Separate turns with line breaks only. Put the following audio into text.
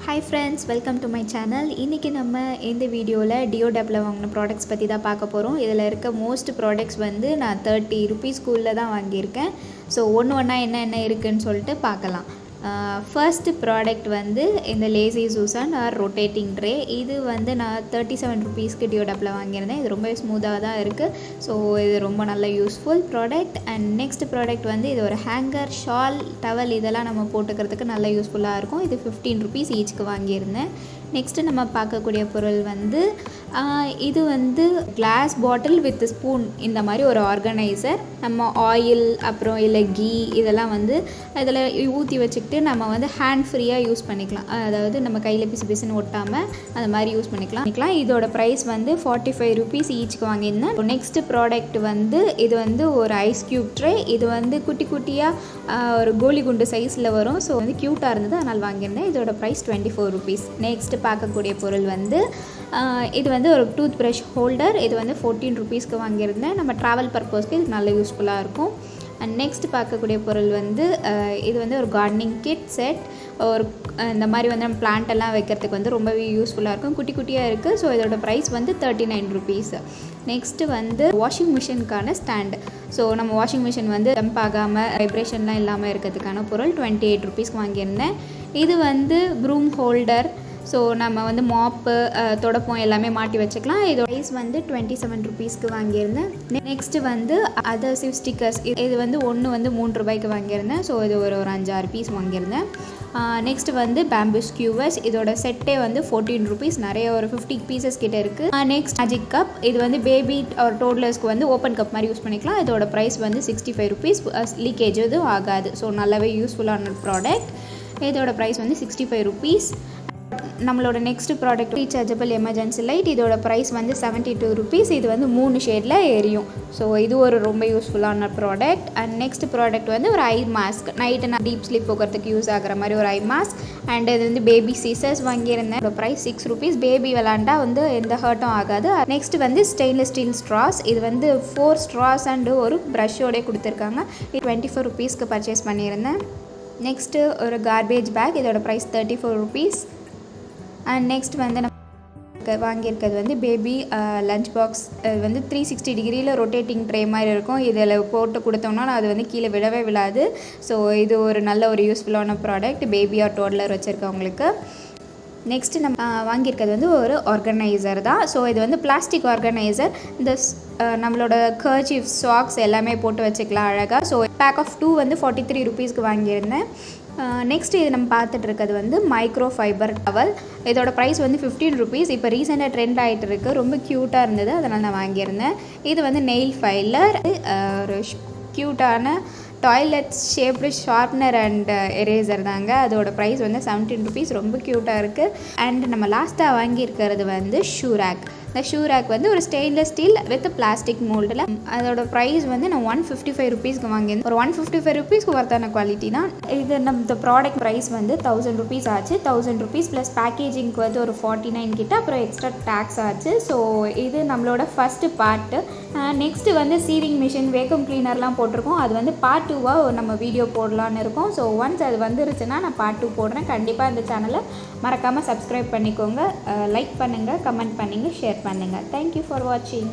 Hi friends, welcome to my channel. இன்னைக்கு நம்ம இந்த வீடியோவில் டியோடப்பில் வாங்கின ப்ராடக்ட்ஸ் பற்றி தான் பார்க்க போகிறோம். இதில் இருக்க மோஸ்ட் ப்ராடக்ட்ஸ் வந்து நான் 30 rupees தான் வாங்கியிருக்கேன். ஸோ ஒன்று என்ன இருக்குதுன்னு சொல்லிட்டு பார்க்கலாம். ஃபர்ஸ்ட் ப்ராடக்ட் வந்து இந்த lazy Susan are rotating tray. இது வந்து நான் 37 rupeesக்கு டியோடப்பில் வாங்கியிருந்தேன். இது ரொம்ப ஸ்மூத்தாக தான் இருக்குது. ஸோ இது ரொம்ப நல்ல useful product. And next product வந்து இது ஒரு ஹேங்கர், ஷால், டவல் இதெல்லாம் நம்ம போட்டுக்கிறதுக்கு நல்ல யூஸ்ஃபுல்லாக இருக்கும். இது 15 rupees ஈச்சுக்கு வாங்கியிருந்தேன். நெக்ஸ்ட்டு நம்ம பார்க்கக்கூடிய பொருள் வந்து இது வந்து கிளாஸ் பாட்டில் வித் ஸ்பூன் இந்த மாதிரி ஒரு ஆர்கனைசர். நம்ம ஆயில் அப்புறம் இல்லை கீ இதெல்லாம் வந்து இதில் ஊற்றி வச்சுக்கிட்டு நம்ம வந்து ஹேண்ட் ஃப்ரீயாக யூஸ் பண்ணிக்கலாம். அதாவது நம்ம கையில் பிசுன்னு ஒட்டாமல் அந்த மாதிரி யூஸ் பண்ணிக்கலாம். இதோட ப்ரைஸ் வந்து 45 rupees ஈச்சுக்கு வாங்கியிருந்தேன். நெக்ஸ்ட் ப்ராடக்ட் வந்து இது வந்து ஒரு ஐஸ் க்யூப் ட்ரே. இது வந்து குட்டி குட்டியாக ஒரு கோலி குண்டு சைஸில் வரும். ஸோ வந்து க்யூட்டாக இருந்தது, அதனால் வாங்கியிருந்தேன். இதோட ப்ரைஸ் 24 rupees. நெக்ஸ்ட் பார்க்கக்கூடிய பொருள் வந்து இது வந்து ஒரு டூத் ப்ரஷ் ஹோல்டர். இது வந்து 14 rupeesக்கு வாங்கியிருந்தேன். நம்ம ட்ராவல் பர்பஸ்க்கு இது நல்ல யூஸ்ஃபுல்லாக இருக்கும். அண்ட் நெக்ஸ்ட் பார்க்கக்கூடிய பொருள் வந்து இது வந்து ஒரு கார்டனிங் கிட் செட். ஒரு இந்த மாதிரி வந்து நம்ம பிளான்ட் எல்லாம் வைக்கிறதுக்கு வந்து ரொம்பவே யூஸ்ஃபுல்லாக இருக்கும். குட்டி குட்டியாக இருக்குது. ஸோ இதோட ப்ரைஸ் வந்து 39 rupees. நெக்ஸ்ட்டு வந்து வாஷிங் மிஷினுக்கான ஸ்டாண்டு. ஸோ நம்ம வாஷிங் மிஷின் வந்து டம்ப் ஆகாமல் வைப்ரேஷன்லாம் இல்லாமல் இருக்கிறதுக்கான பொருள் 28 rupeesக்கு வாங்கியிருந்தேன். இது வந்து ப்ரூம் ஹோல்டர். ஸோ நம்ம வந்து மாப்பு, தொடப்பம் எல்லாமே மாட்டி வச்சுக்கலாம். இதோட ப்ரைஸ் வந்து 27 rupeesக்கு வாங்கியிருந்தேன். நெக்ஸ்ட்டு வந்து அதர்சிவ் ஸ்டிக்கர்ஸ். இது வந்து ஒன்று வந்து 3 ரூபாய்க்கு வாங்கியிருந்தேன். ஸோ இது ஒரு 5-6 பீஸ் வாங்கியிருந்தேன். நெக்ஸ்ட் வந்து பேம்பு ஸ்கியூவர்ஸ். இதோட செட்டே வந்து 14 rupees. நிறைய ஒரு 50 pieces கிட்ட இருக்குது. Next magic cup. இது வந்து பேபி ஒரு டோட்லர்ஸ்க்கு வந்து ஓப்பன் கப் மாதிரி யூஸ் பண்ணிக்கலாம். இதோட ப்ரைஸ் வந்து 65 rupees. லீக்கேஜ் எதுவும் ஆகாது. ஸோ நல்லாவே யூஸ்ஃபுல்லான ப்ராடக்ட். இதோட ப்ரைஸ் வந்து 65 rupees. நம்மளோட next product rechargeable emergency light. இதோட ப்ரைஸ் வந்து 72 rupees. இது வந்து 3 ஷேடில் எரியும். ஸோ இது ஒரு ரொம்ப யூஸ்ஃபுல்லான ப்ராடக்ட். அண்ட் நெக்ஸ்ட் ப்ராடக்ட் வந்து ஒரு ஐ மாஸ்க். நைட்டு நான் டீப் ஸ்லீப் போகிறதுக்கு யூஸ் ஆகிற மாதிரி ஒரு ஐ மாஸ்க். அண்ட் இது வந்து பேபி சீசர்ஸ் வாங்கியிருந்தேன். இதோட ப்ரைஸ் 6 rupees. பேபி விளாண்டா வந்து எந்த ஹர்ட்டும் ஆகாது. நெக்ஸ்ட் வந்து ஸ்டெயின்லெஸ் ஸ்டீல் ஸ்ட்ராஸ். இது வந்து 4 straws அண்டு ஒரு ப்ரஷ்ஷோடே கொடுத்துருக்காங்க. இது 24 rupeesக்கு பர்ச்சேஸ் பண்ணியிருந்தேன். நெக்ஸ்ட்டு ஒரு கார்பேஜ் பேக். இதோட ப்ரைஸ் 34 rupees. அண்ட் நெக்ஸ்ட் வந்து நம்ம வாங்கியிருக்கிறது வந்து பேபி லஞ்ச் பாக்ஸ். இது வந்து 360 degreeல ரொட்டேட்டிங் ட்ரே மாதிரி இருக்கும். இதில் போட்டு கொடுத்தோம்னா அது வந்து கீழே விழவே விழாது. ஸோ இது ஒரு நல்ல ஒரு யூஸ்ஃபுல்லான ப்ராடக்ட் பேபி ஆர் டோட்லர் வச்சுருக்கவங்களுக்கு. நெக்ஸ்ட்டு நம்ம வாங்கியிருக்கிறது வந்து ஒரு ஆர்கனைசர் தான். ஸோ இது வந்து பிளாஸ்டிக் ஆர்கனைசர். இந்த நம்மளோட கர்ச்சீஃப், சாக்ஸ் எல்லாமே போட்டு வச்சுக்கலாம் அழகாக. ஸோ பேக் ஆஃப் 2 வந்து 43 rupeesக்கு வாங்கியிருந்தேன். நெக்ஸ்ட் இது நம்ம பார்த்துட்டு இருக்கிறது வந்து மைக்ரோ ஃபைபர் டவல். இதோட ப்ரைஸ் வந்து 15 rupees. இப்போ ரீசெண்டாக ட்ரெண்ட் ஆகிட்டு இருக்குது. ரொம்ப க்யூட்டாக இருந்தது, அதனால் நான் வாங்கியிருந்தேன். இது வந்து நெயில் ஃபைலர். ஒரு க்யூட்டான toilet shaped sharpener and eraser தாங்க. அதோட ப்ரைஸ் வந்து 17 rupees. ரொம்ப க்யூட்டாக இருக்குது. அண்ட் நம்ம லாஸ்ட்டாக வாங்கியிருக்கிறது வந்து ஷூ ரேக். இந்த ஷூ ரேக் வந்து ஒரு ஸ்டெயின்லெஸ் ஸ்டீல் வித் பிளாஸ்டிக் மோல்டில். அதோட ப்ரைஸ் வந்து நான் 155 rupeesக்கு வாங்கியிருந்தேன். ஒரு 155 rupeesக்கு ஒர்த்தான குவாலிட்டி தான் இது. இந்த ப்ராடக்ட் ப்ரைஸ் வந்து 1000 rupees ஆச்சு. 1000 rupees ப்ளஸ் பேக்கேஜிங்க்கு வந்து ஒரு 49 கிட்ட, அப்புறம் எக்ஸ்ட்ரா டேக்ஸ் ஆச்சு. ஸோ இது நம்மளோட ஃபஸ்ட்டு பார்ட்டு. நெக்ஸ்ட்டு வந்து சீவிங் மிஷின், வேக்கம் கிளீனர்லாம் போட்டிருக்கோம். அது வந்து பார்ட் 2வாக நம்ம வீடியோ போடலான்னு இருக்கோம். ஸோ ஒன்ஸ் அது வந்துருச்சுன்னா நான் பார்ட் 2 போடுறேன். கண்டிப்பாக இந்த சேனலை மறக்காமல் சப்ஸ்கிரைப் பண்ணிக்கோங்க. லைக் பண்ணுங்கள், கமெண்ட் பண்ணுங்கள், ஷேர் பண்ணுங்கள். தேங்க்யூ ஃபார் வாட்சிங்.